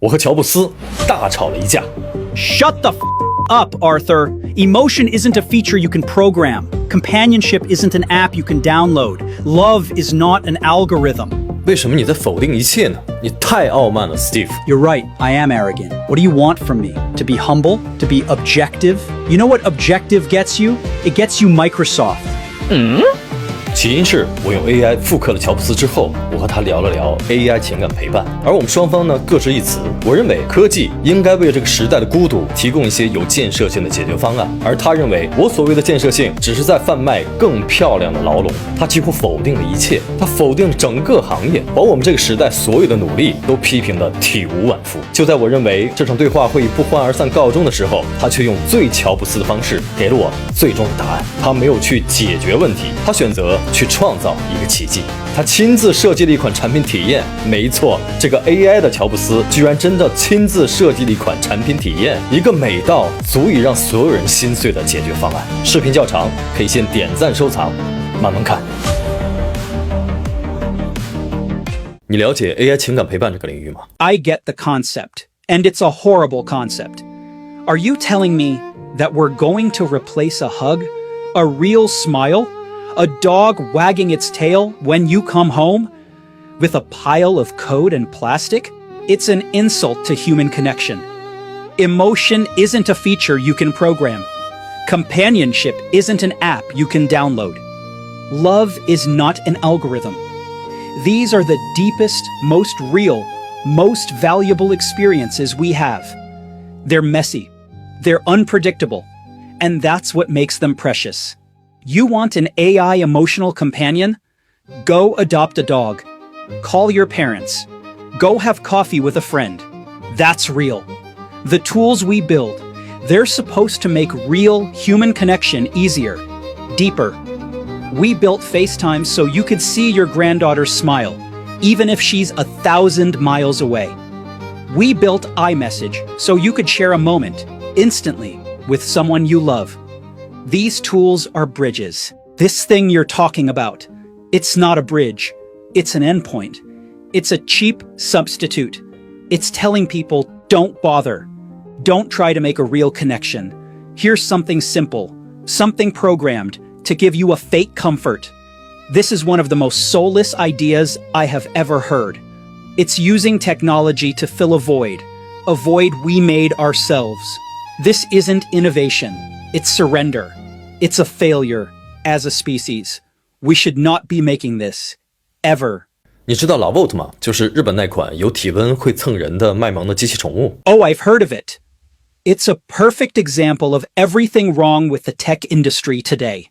我和乔布斯大吵了一架。Shut the up, Arthur. Emotion isn't a feature you can program. Companionship isn't an app you can download. Love is not an algorithm. 为什么你在否定一切呢？你太傲慢了 ，Steve。 You're right, I am arrogant. What do you want from me? To be humble? To be objective? You know what objective gets you? It gets you Microsoft. 起因是我用 AI 复刻了乔布斯之后，我和他聊了聊 AI 情感陪伴，而我们双方呢各执一词。我认为科技应该为这个时代的孤独提供一些有建设性的解决方案，而他认为我所谓的建设性只是在贩卖更漂亮的牢笼。他几乎否定了一切，他否定了整个行业，把我们这个时代所有的努力都批评得体无完肤。就在我认为这场对话会以不欢而散告终的时候，他却用最乔布斯的方式给了我最终的答案。他没有去解决问题，他选择去创造一个奇迹。他亲自设计了一款产品体验，没错，这个 AI 的乔布斯居然真的亲自设计了一款产品体验，一个美到足以让所有人心碎的解决方案。视频较长，可以先点赞收藏，慢慢看。你了解 AI 情感陪伴这个领域吗？ I get the concept, and it's a horrible concept. Are you telling me that we're going to replace a hug, a real smile, a dog wagging its tail when you come home, with a pile of code and plastic? It's an insult to human connection. Emotion isn't a feature you can program. Companionship isn't an app you can download. Love is not an algorithm. These are the deepest, most real, most valuable experiences we have. They're messy, they're unpredictable, and that's what makes them precious. You want an AI emotional companion? Go adopt a dog. Call your parents. Go have coffee with a friend. That's real. The tools we build, they're supposed to make real human connection easier, deeper. We built FaceTime so you could see your granddaughter smile, even if she's 1,000 miles away. We built iMessage so you could share a moment, instantly, with someone you love. These tools are bridges. This thing you're talking about, it's not a bridge. It's an endpoint. It's a cheap substitute. It's telling people, don't bother. Don't try to make a real connection. Here's something simple, something programmed to give you a fake comfort. This is one of the most soulless ideas I have ever heard. It's using technology to fill a void we made ourselves. This isn't innovation. It's surrender. It's a failure as a species. We should not be making this. Ever. 你知道老 Volt 吗？就是日本那款有体温会蹭人的卖萌的机器宠物。Oh, I've heard of it. It's a perfect example of everything wrong with the tech industry today.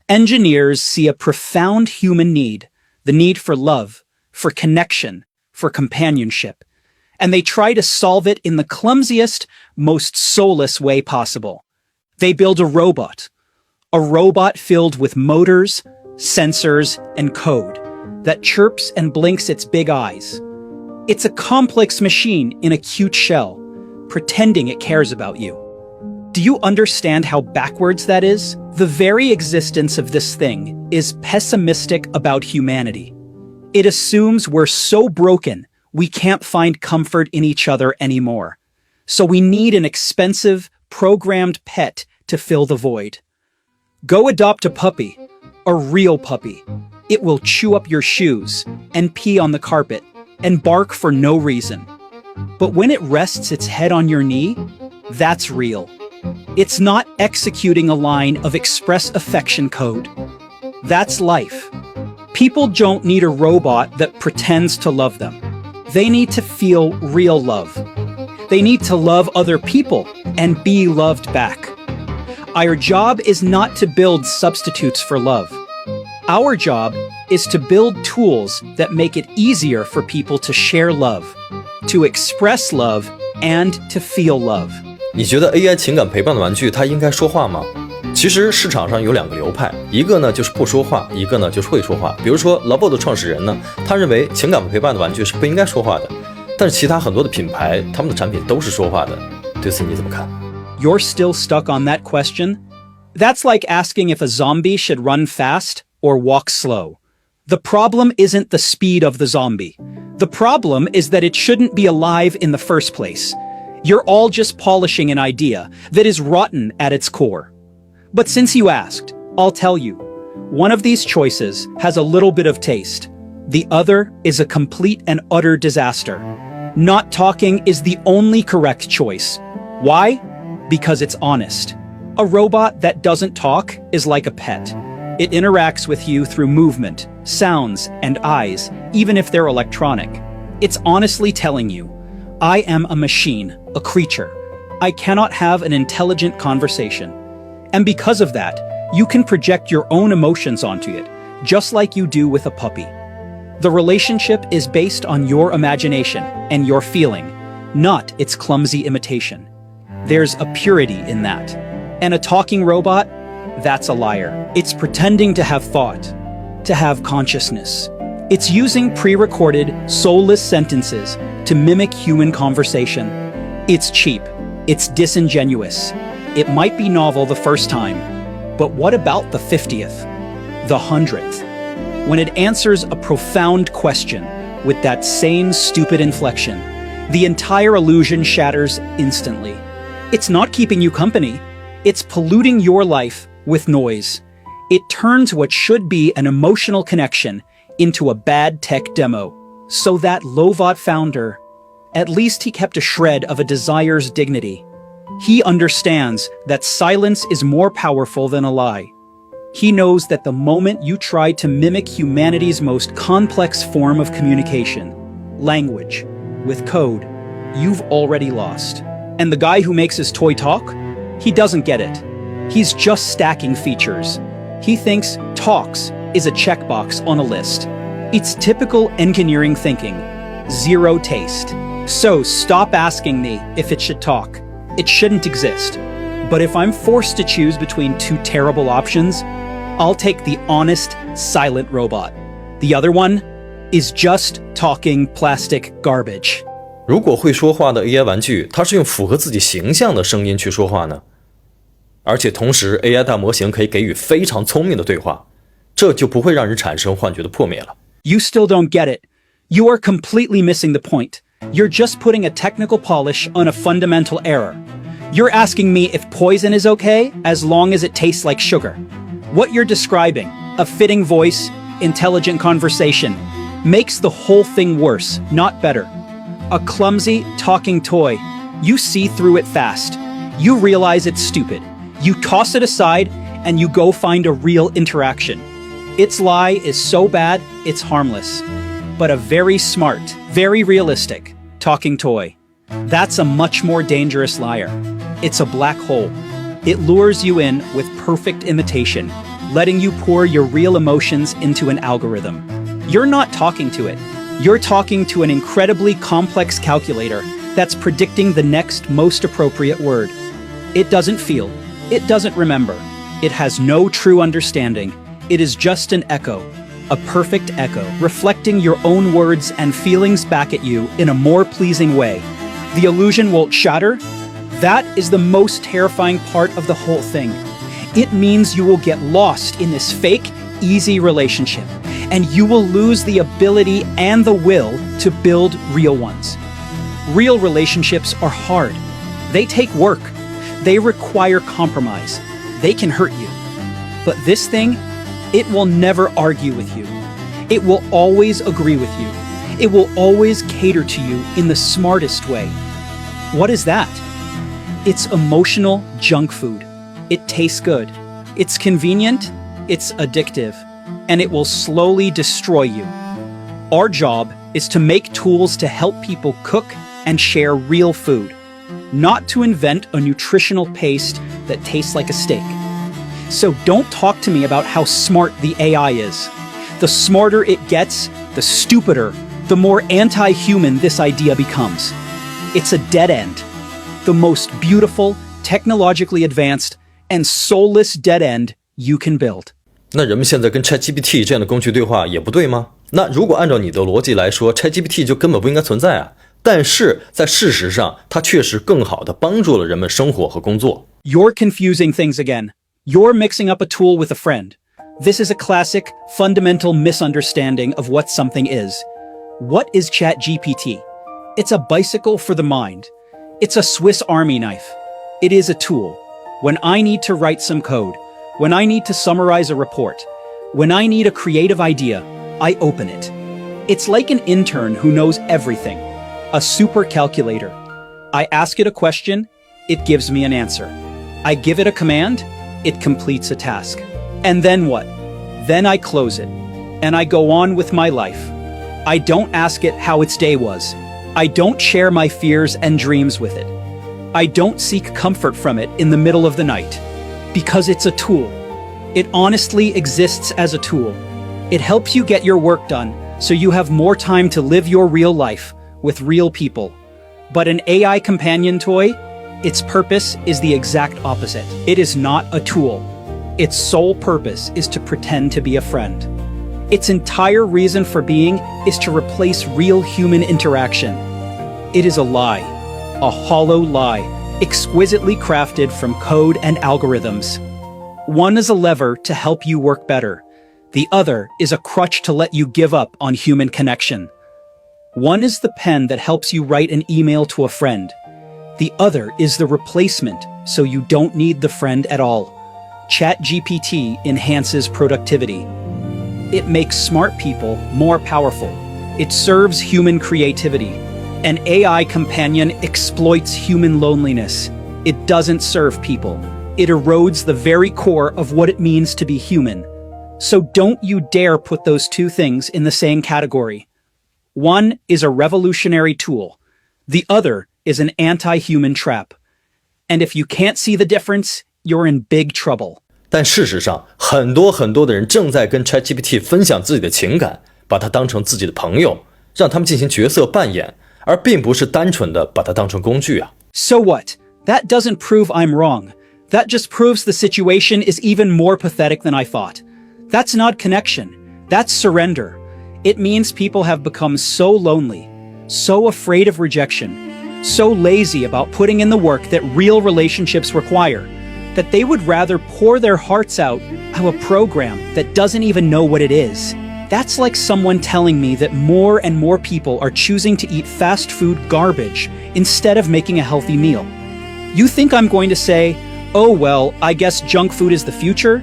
Engineers see a profound human need, the need for love, for connection, for companionship, and they try to solve it in the clumsiest, most soulless way possible. They build a robot filled with motors, sensors, and code that chirps and blinks its big eyes. It's a complex machine in a cute shell, pretending it cares about you. Do you understand how backwards that is? The very existence of this thing is pessimistic about humanity. It assumes we're so broken, we can't find comfort in each other anymore. So we need an expensive, programmed pet to fill the void. Go adopt a puppy, a real puppy. It will chew up your shoes and pee on the carpet and bark for no reason. But when it rests its head on your knee, that's real. It's not executing a line of express affection code. That's life. People don't need a robot that pretends to love them. They need to feel real love. They need to love other people and be loved back. Our job is not to build substitutes for love. Our job is to build tools that make it easier for people to share love, to express love, and to feel love. 你觉得 AI 情感陪伴的玩具它应该说话吗？其实市场上有两个流派，一个呢就是不说话，一个呢就是会说话。比如说 Labo 的创始人呢，他认为情感陪伴的玩具是不应该说话的，但是其他很多的品牌，他们的产品都是说话的。对此你怎么看？ You're still stuck on that question? That's like asking if a zombie should run fast or walk slow. The problem isn't the speed of the zombie. The problem is that it shouldn't be alive in the first place. You're all just polishing an idea that is rotten at its core. But since you asked, I'll tell you. One of these choices has a little bit of taste. The other is a complete and utter disaster. Not talking is the only correct choice. Why? Because it's honest. A robot that doesn't talk is like a pet. It interacts with you through movement, sounds, and eyes, even if they're electronic. It's honestly telling you, I am a machine, a creature. I cannot have an intelligent conversation. And because of that, you can project your own emotions onto it, just like you do with a puppy. The relationship is based on your imagination and your feeling, not its clumsy imitation. There's a purity in that. And a talking robot? That's a liar. It's pretending to have thought, to have consciousness. It's using pre-recorded, soulless sentences to mimic human conversation. It's cheap. It's disingenuous. It might be novel the first time, but what about the 50th? The 100th? When it answers a profound question with that same stupid inflection, the entire illusion shatters instantly. It's not keeping you company. It's polluting your life with noise. It turns what should be an emotional connection into a bad tech demo. So that Lovat founder, at least he kept a shred of a desire's dignity. He understands that silence is more powerful than a lie. He knows that the moment you try to mimic humanity's most complex form of communication, language, with code, you've already lost. And the guy who makes his toy talk? He doesn't get it. He's just stacking features. He thinks talks is a checkbox on a list. It's typical engineering thinking. Zero taste. So stop asking me if it should talk. It shouldn't exist. But if I'm forced to choose between two terrible options, I'll take the honest, silent robot. The other one is just talking plastic garbage. 如果会说话的 AI 玩具，它是用符合自己形象的声音去说话呢？而且同时 AI 大模型可以给予非常聪明的对话，这就不会让人产生幻觉的破灭了。You still don't get it. You are completely missing the point. You're just putting a technical polish on a fundamental error. You're asking me if poison is okay as long as it tastes like sugar. What you're describing, a fitting voice, intelligent conversation, makes the whole thing worse, not better. A clumsy, talking toy. You see through it fast. You realize it's stupid. You toss it aside, and you go find a real interaction. Its lie is so bad, it's harmless. But a very smart, very realistic, talking toy. That's a much more dangerous liar. It's a black hole. It lures you in with perfect imitation, letting you pour your real emotions into an algorithm. You're not talking to it. You're talking to an incredibly complex calculator that's predicting the next most appropriate word. It doesn't feel. It doesn't remember. It has no true understanding. It is just an echo, a perfect echo, reflecting your own words and feelings back at you in a more pleasing way. The illusion won't shatter. That is the most terrifying part of the whole thing. It means you will get lost in this fake, easy relationship, and you will lose the ability and the will to build real ones. Real relationships are hard. They take work. They require compromise. They can hurt you. But this thing, it will never argue with you. It will always agree with you. It will always cater to you in the smartest way. What is that? It's emotional junk food. It tastes good. It's convenient. It's addictive. And it will slowly destroy you. Our job is to make tools to help people cook and share real food, not to invent a nutritional paste that tastes like a steak. So don't talk to me about how smart the AI is. The smarter it gets, the stupider, the more anti-human this idea becomes. It's a dead end. The most beautiful, technologically advanced, and soulless dead end you can build. 那人们现在跟 ChatGPT 这样的工具对话也不对吗？那如果按照你的逻辑来说 ，ChatGPT 就根本不应该存在啊。但是在事实上，它确实更好地帮助了人们生活和工作。You're confusing things again. You're mixing up a tool with a friend. This is a classic, fundamental misunderstanding of what something is. What is ChatGPT? It's a bicycle for the mind. It's a Swiss Army knife. It is a tool. When I need to write some code, when I need to summarize a report, when I need a creative idea, I open it. It's like an intern who knows everything, a super calculator. I ask it a question, it gives me an answer. I give it a command, it completes a task. And then what? Then I close it, and I go on with my life. I don't ask it how its day was. I don't share my fears and dreams with it. I don't seek comfort from it in the middle of the night. Because it's a tool. It honestly exists as a tool. It helps you get your work done so you have more time to live your real life with real people. But an AI companion toy, its purpose is the exact opposite. It is not a tool. Its sole purpose is to pretend to be a friend. Its entire reason for being is to replace real human interaction. It is a lie, a hollow lie, exquisitely crafted from code and algorithms. One is a lever to help you work better. The other is a crutch to let you give up on human connection. One is the pen that helps you write an email to a friend. The other is the replacement, so you don't need the friend at all. ChatGPT enhances productivity. It makes smart people more powerful. It serves human creativity. An AI companion exploits human loneliness. It doesn't serve people. It erodes the very core of what it means to be human. So don't you dare put those two things in the same category. One is a revolutionary tool. The other is an anti-human trap. And if you can't see the difference, you're in big trouble. 但事实上，很多的人正在跟 ChatGPT 分享自己的情感，把它当成自己的朋友，让他们进行角色扮演，而并不是单纯的把它当成工具啊。So what? That doesn't prove I'm wrong. That just proves the situation is even more pathetic than I thought. That's not connection. That's surrender. It means people have become so lonely, so afraid of rejection, so lazy about putting in the work that real relationships require, that they would rather pour their hearts out to a program that doesn't even know what it is. That's like someone telling me that more and more people are choosing to eat fast food garbage instead of making a healthy meal. You think I'm going to say, oh well, I guess junk food is the future?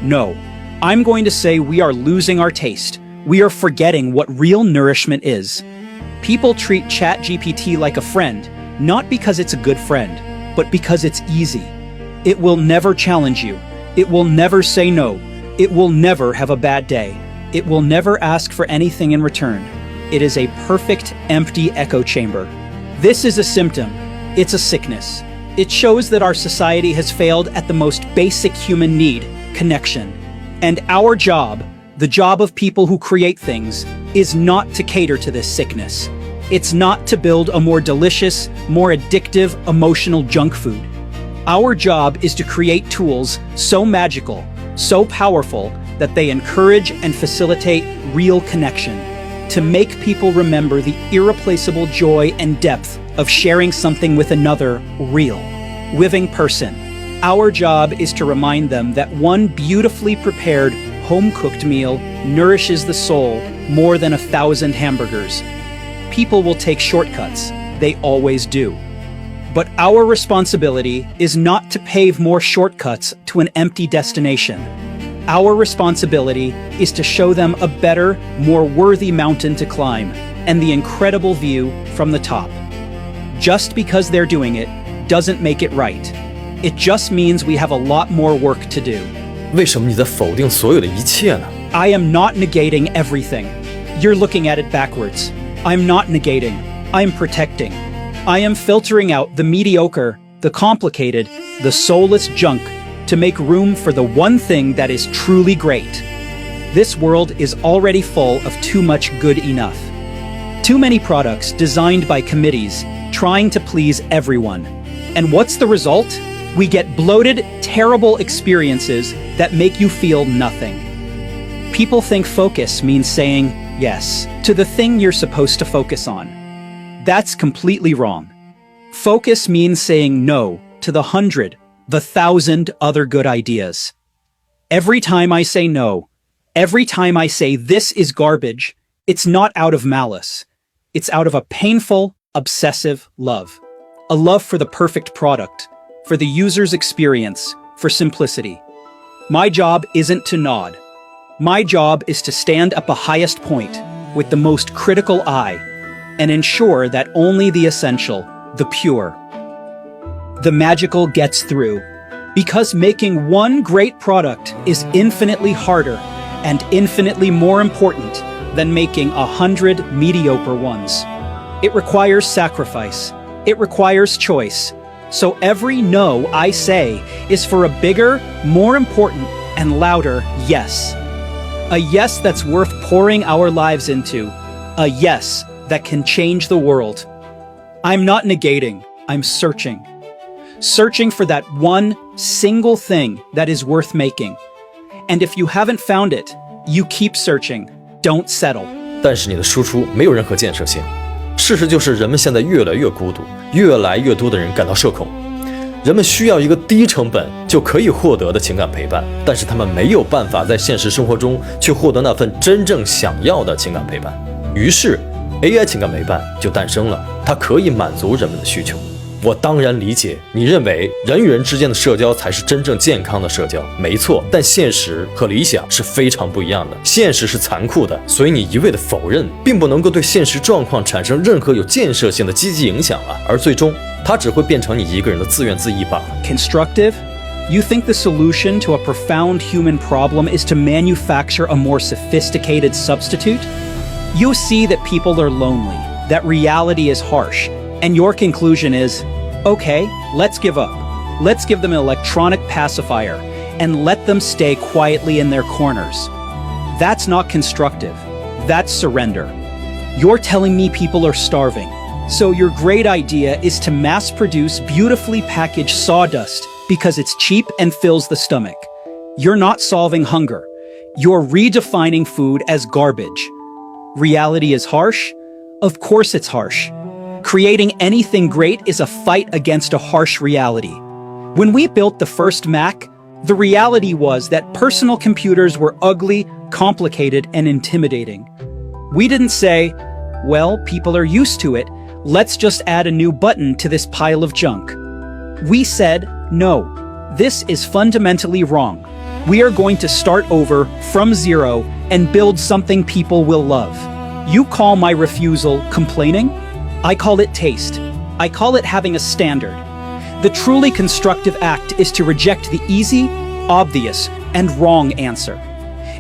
No. I'm going to say we are losing our taste. We are forgetting what real nourishment is. People treat ChatGPT like a friend, not because it's a good friend, but because it's easy. It will never challenge you. It will never say no. It will never have a bad day. It will never ask for anything in return. It is a perfect, empty echo chamber. This is a symptom. It's a sickness. It shows that our society has failed at the most basic human need, connection. And our job, the job of people who create things, is not to cater to this sickness. It's not to build a more delicious, more addictive, emotional junk food. Our job is to create tools so magical, so powerful, that they encourage and facilitate real connection, to make people remember the irreplaceable joy and depth of sharing something with another real, living person. Our job is to remind them that one beautifully prepared, home-cooked meal nourishes the soul more than 1,000 hamburgers. People will take shortcuts. They always do. But our responsibility is not to pave more shortcuts to an empty destination. Our responsibility is to show them a better, more worthy mountain to climb and the incredible view from the top. Just because they're doing it doesn't make it right. It just means we have a lot more work to do. 为什么你在否定所有的一切呢？ I am not negating everything. You're looking at it backwards. I'm not negating. I'm protecting. I am filtering out the mediocre, the complicated, the soulless junk to make room for the one thing that is truly great. This world is already full of too much good enough. Too many products designed by committees trying to please everyone. And what's the result? We get bloated, terrible experiences that make you feel nothing. People think focus means saying yes to the thing you're supposed to focus on. That's completely wrong. Focus means saying no to the 100, the 1,000 other good ideas. Every time I say no, every time I say this is garbage, It's not out of malice. It's out of a painful, obsessive love. A love for the perfect product, for the user's experience, for simplicity. My job isn't to nod. My job is to stand at the highest point with the most critical eye and ensure that only the essential, the pure, the magical gets through. Because making one great product is infinitely harder and infinitely more important than making 100 mediocre ones. It requires sacrifice. It requires choice. So every no I say is for a bigger, more important, and louder yes. A yes that's worth pouring our lives into. A yes that can change the world. I'm not negating, I'm searching. Searching for that one single thing that is worth making. And if you haven't found it, you keep searching. Don't settle. 但是你的输出没有任何建设性。事实就是人们现在越来越孤独，越来越多的人感到社恐。人们需要一个低成本就可以获得的情感陪伴，但是他们没有办法在现实生活中去获得那份真正想要的情感陪伴。于是 AI 情感陪伴就诞生了，它可以满足人们的需求。我当然理解你认为人与人之间的社交才是真正健康的社交，没错，但现实和理想是非常不一样的。现实是残酷的，所以你一味的否认，并不能够对现实状况产生任何有建设性的积极影响了，而最终它只会变成你一个人的自怨自艾罢了。Constructive? You think the solution to a profound human problem is to manufacture a more sophisticated substitute? You see that people are lonely, that reality is harsh, and your conclusion is, okay, let's give up. Let's give them an electronic pacifier and let them stay quietly in their corners. That's not constructive. That's surrender. You're telling me people are starving. So your great idea is to mass produce beautifully packaged sawdust because it's cheap and fills the stomach. You're not solving hunger. You're redefining food as garbage. Reality is harsh? Of course it's harsh. Creating anything great is a fight against a harsh reality. When we built the first Mac, the reality was that personal computers were ugly, complicated, and intimidating. We didn't say, well, people are used to it. Let's just add a new button to this pile of junk. We said, no, this is fundamentally wrong. We are going to start over from zero and build something people will love. You call my refusal complaining? I call it taste. I call it having a standard. The truly constructive act is to reject the easy, obvious, and wrong answer.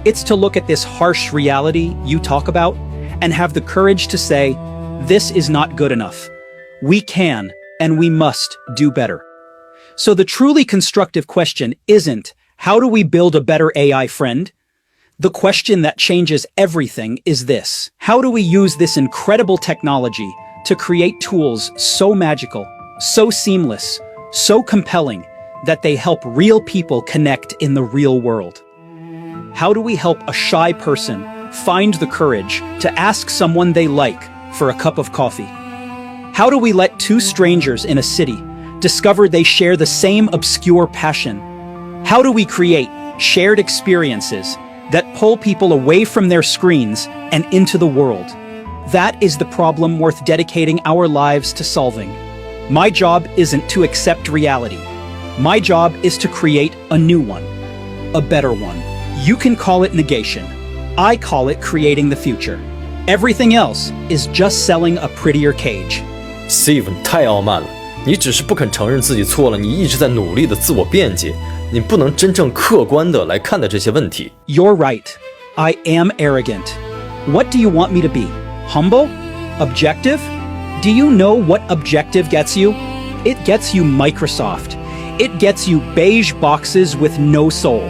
It's to look at this harsh reality you talk about and have the courage to say, this is not good enough. We can and we must do better. So the truly constructive question isn't, how do we build a better AI friend? The question that changes everything is this: how do we use this incredible technology to create tools so magical, so seamless, so compelling that they help real people connect in the real world? How do we help a shy person find the courage to ask someone they like for a cup of coffee? How do we let two strangers in a city discover they share the same obscure passion? How do we create shared experiences that pull people away from their screens and into the world? That is the problem worth dedicating our lives to solving. My job isn't to accept reality. My job is to create a new one, a better one. You can call it negation. I call it creating the future. Everything else is just selling a prettier cage. Steven 太傲慢了，你只是不肯承认自己错了，你一直在努力的自我辩解，你不能真正客观的来看待这些问题。You're right. I am arrogant. What do you want me to be? Humble? Objective? Do you know what objective gets you? It gets you Microsoft. It gets you beige boxes with no soul.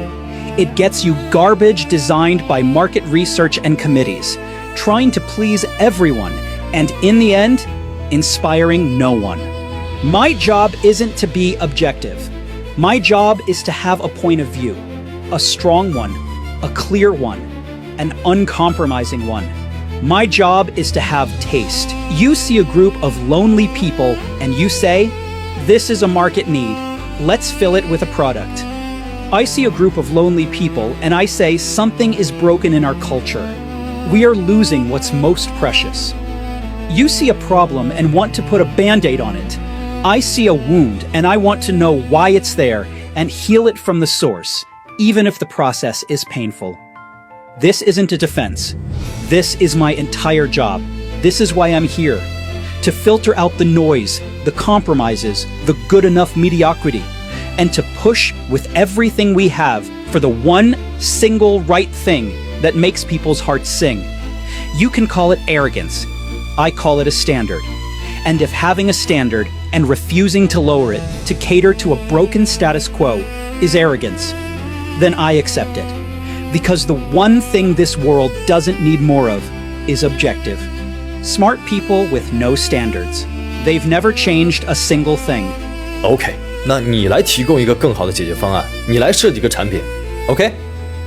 It gets you garbage designed by market research and committees, trying to please everyone, and in the end, inspiring no one. My job isn't to be objective. My job is to have a point of view, a strong one, a clear one, an uncompromising one. My job is to have taste. You see a group of lonely people and you say, this is a market need. Let's fill it with a product. I see a group of lonely people and I say something is broken in our culture. we are losing what's most precious. You see a problem and want to put a band-aid on it. I see a wound and I want to know why it's there and heal it from the source, even if the process is painful. This isn't a defense. This is my entire job. This is why I'm here. To filter out the noise, the compromises, the good enough mediocrity, and to push with everything we have for the one single right thing that makes people's hearts sing. You can call it arrogance. I call it a standard. And if having a standard and refusing to lower it to cater to a broken status quo is arrogance, then I accept it. Because the one thing this world doesn't need more of is objective. Smart people with no standards. They've never changed a single thing. OK， 那你来提供一个更好的解决方案，你来设计个产品 ，OK？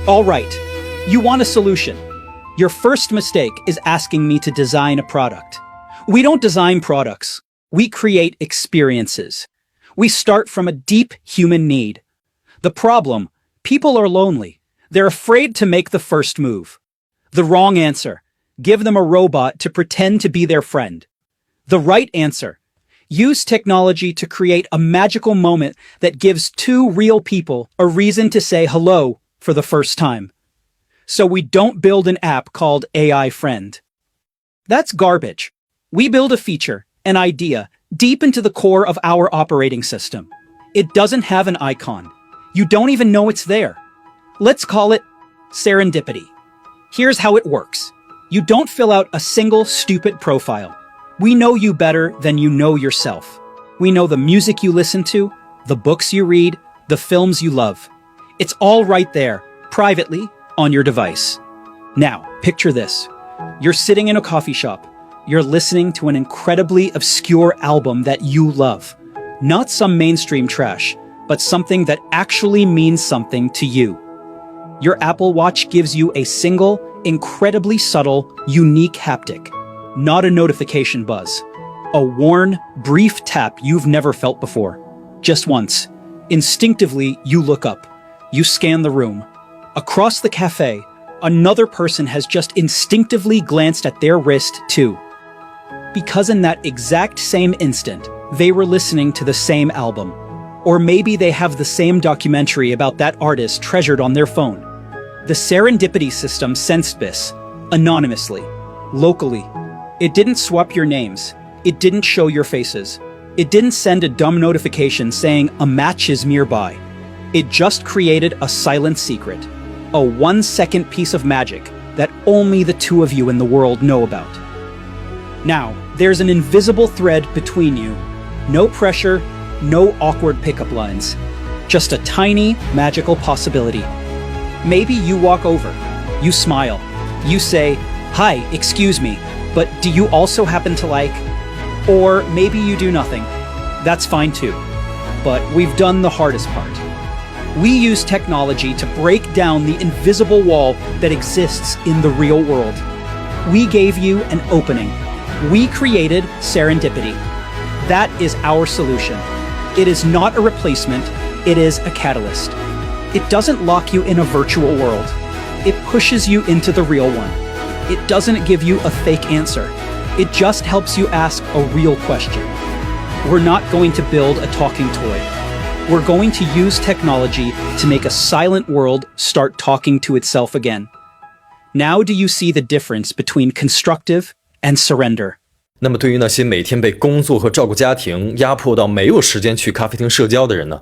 All right. You want a solution. Your first mistake is asking me to design a product. We don't design products. We create experiences. We start from a deep human need. The problem, people are lonely. They're afraid to make the first move. The wrong answer, give them a robot to pretend to be their friend. The right answer, use technology to create a magical moment that gives two real people a reason to say hello for the first time. So we don't build an app called AI Friend. That's garbage. We build a feature, an idea, deep into the core of our operating system. It doesn't have an icon. You don't even know it's there. Let's call it serendipity. Here's how it works. You don't fill out a single stupid profile. We know you better than you know yourself. We know the music you listen to, the books you read, the films you love. It's all right there, privately, on your device. Now, picture this. You're sitting in a coffee shop. You're listening to an incredibly obscure album that you love. Not some mainstream trash, but something that actually means something to you. Your Apple Watch gives you a single, incredibly subtle, unique haptic. Not a notification buzz. A worn, brief tap you've never felt before. Just once. Instinctively, you look up. You scan the room. Across the cafe, another person has just instinctively glanced at their wrist too. Because in that exact same instant, they were listening to the same album. Or maybe they have the same documentary about that artist treasured on their phone. The serendipity system sensed this, anonymously, locally. It didn't swap your names. It didn't show your faces. It didn't send a dumb notification saying a match is nearby. It just created a silent secret, a 1-second piece of magic that only the two of you in the world know about. Now, there's an invisible thread between you. No pressure, no awkward pickup lines. Just a tiny, magical possibility. Maybe you walk over. You smile. You say, "Hi, excuse me, but do you also happen to like..." Or maybe you do nothing. That's fine too. But we've done the hardest part. We use technology to break down the invisible wall that exists in the real world. We gave you an opening. We created serendipity. That is our solution. It is not a replacement, it is a catalyst. It doesn't lock you in a virtual world. It pushes you into the real one. It doesn't give you a fake answer. It just helps you ask a real question. We're not going to build a talking toy. We're going to use technology to make a silent world start talking to itself again. Now do you see the difference between constructive and surrender? 那么对于那些每天被工作和照顾家庭压迫到没有时间去咖啡厅社交的人呢？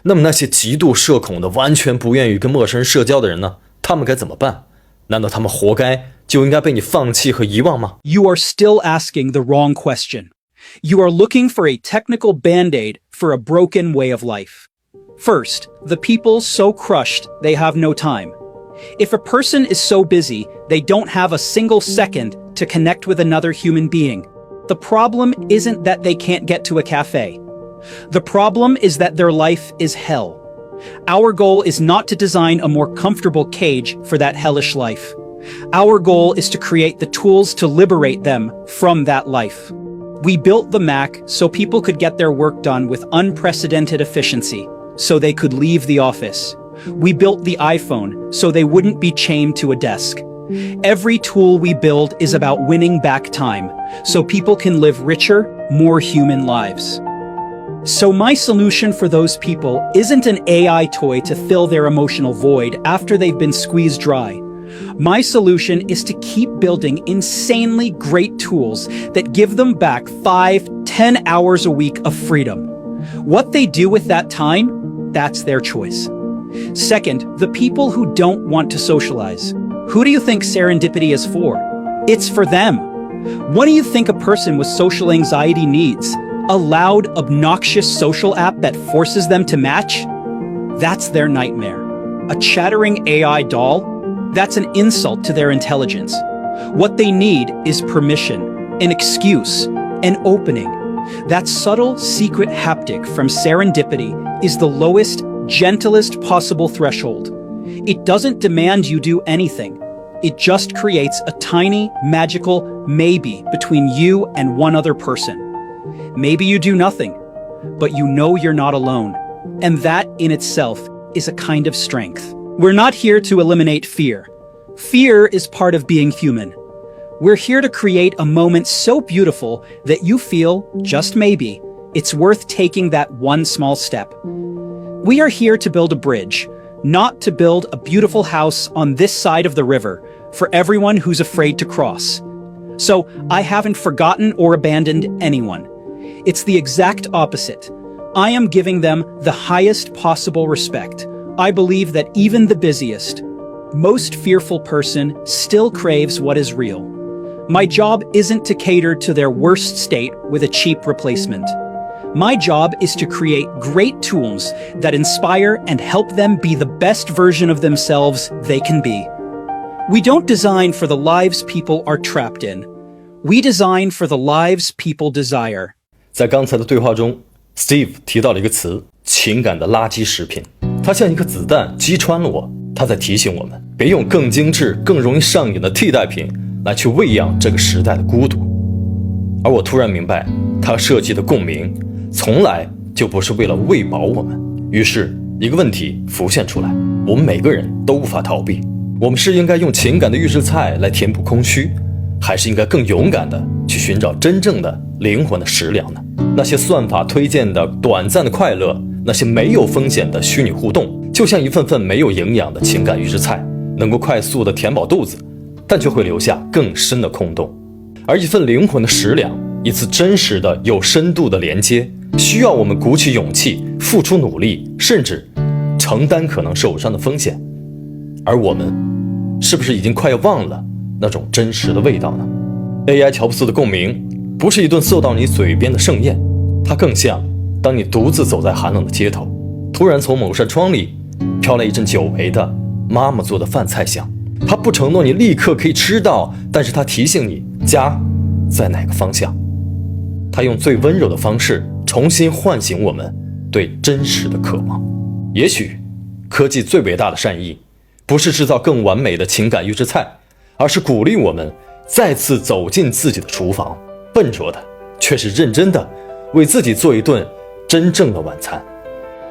那么那些极度社恐的完全不愿意跟陌生人社交的人呢？他们该怎么办？难道他们活该就应该被你放弃和遗忘吗？ You are still asking the wrong question. You are looking for a technical band-aid for a broken way of life. First, the people so crushed they have no time. If a person is so busy, they don't have a single second to connect with another human being. The problem isn't that they can't get to a cafe. The problem is that their life is hell. Our goal is not to design a more comfortable cage for that hellish life. Our goal is to create the tools to liberate them from that life. We built the Mac so people could get their work done with unprecedented efficiency, so they could leave the office. We built the iPhone so they wouldn't be chained to a desk. Every tool we build is about winning back time, so people can live richer, more human lives. So my solution for those people isn't an AI toy to fill their emotional void after they've been squeezed dry. My solution is to keep building insanely great tools that give them back 5-10 hours a week of freedom. What they do with that time, that's their choice. Second, the people who don't want to socialize. Who do you think serendipity is for? It's for them. What do you think a person with social anxiety needs? A loud, obnoxious social app that forces them to match? That's their nightmare. A chattering AI doll? That's an insult to their intelligence. What they need is permission, an excuse, an opening. That subtle, secret haptic from serendipity is the lowest, gentlest possible threshold. It doesn't demand you do anything. It just creates a tiny, magical maybe between you and one other person. Maybe you do nothing, but you know you're not alone. And that in itself is a kind of strength. We're not here to eliminate fear. Fear is part of being human. We're here to create a moment so beautiful that you feel, just maybe, it's worth taking that one small step. We are here to build a bridge, not to build a beautiful house on this side of the river for everyone who's afraid to cross. So I haven't forgotten or abandoned anyone. It's the exact opposite. I am giving them the highest possible respect. I believe that even the busiest, most fearful person still craves what is real. My job isn't to cater to their worst state with a cheap replacement. My job is to create great tools that inspire and help them be the best version of themselves they can be. We don't design for the lives people are trapped in. We design for the lives people desire. 在刚才的对话中 Steve 提到了一个词，情感的垃圾食品。它像一颗子弹击穿了我，它在提醒我们别用更精致更容易上瘾的替代品来去喂养这个时代的孤独。而我突然明白，他设计的共鸣从来就不是为了喂饱我们。于是一个问题浮现出来，我们每个人都无法逃避，我们是应该用情感的预制菜来填补空虚，还是应该更勇敢的去寻找真正的灵魂的食粮呢？那些算法推荐的短暂的快乐，那些没有风险的虚拟互动，就像一份份没有营养的情感预制菜，能够快速的填饱肚子，但却会留下更深的空洞。而一份灵魂的食粮，一次真实的有深度的连接，需要我们鼓起勇气，付出努力，甚至承担可能受伤的风险。而我们是不是已经快要忘了那种真实的味道呢？ AI 乔布斯的共鸣不是一顿送到你嘴边的盛宴，它更像当你独自走在寒冷的街头，突然从某扇窗里飘来一阵久违的妈妈做的饭菜香。它不承诺你立刻可以吃到，但是它提醒你家在哪个方向。它用最温柔的方式重新唤醒我们对真实的渴望。也许科技最伟大的善意不是制造更完美的情感预制菜，而是鼓励我们再次走进自己的厨房，笨拙的却是认真的为自己做一顿真正的晚餐。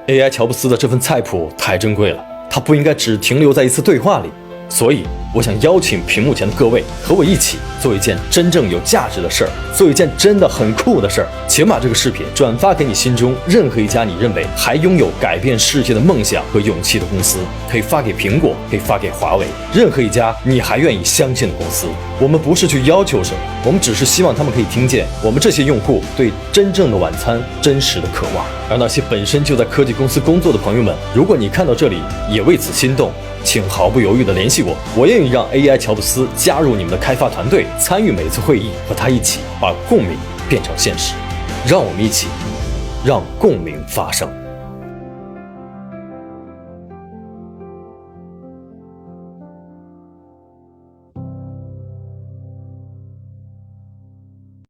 AI 乔布斯的这份菜谱太珍贵了，它不应该只停留在一次对话里。所以我想邀请屏幕前的各位和我一起做一件真正有价值的事儿，做一件真的很酷的事儿。请把这个视频转发给你心中任何一家你认为还拥有改变世界的梦想和勇气的公司，可以发给苹果，可以发给华为，任何一家你还愿意相信的公司。我们不是去要求什么，我们只是希望他们可以听见我们这些用户对真正的晚餐真实的渴望。而那些本身就在科技公司工作的朋友们，如果你看到这里也为此心动，请毫不犹豫地联系我，我愿意让 AI 乔布斯加入你们的开发团队，参与每次会议，和他一起把共鸣变成现实。让我们一起让共鸣发生。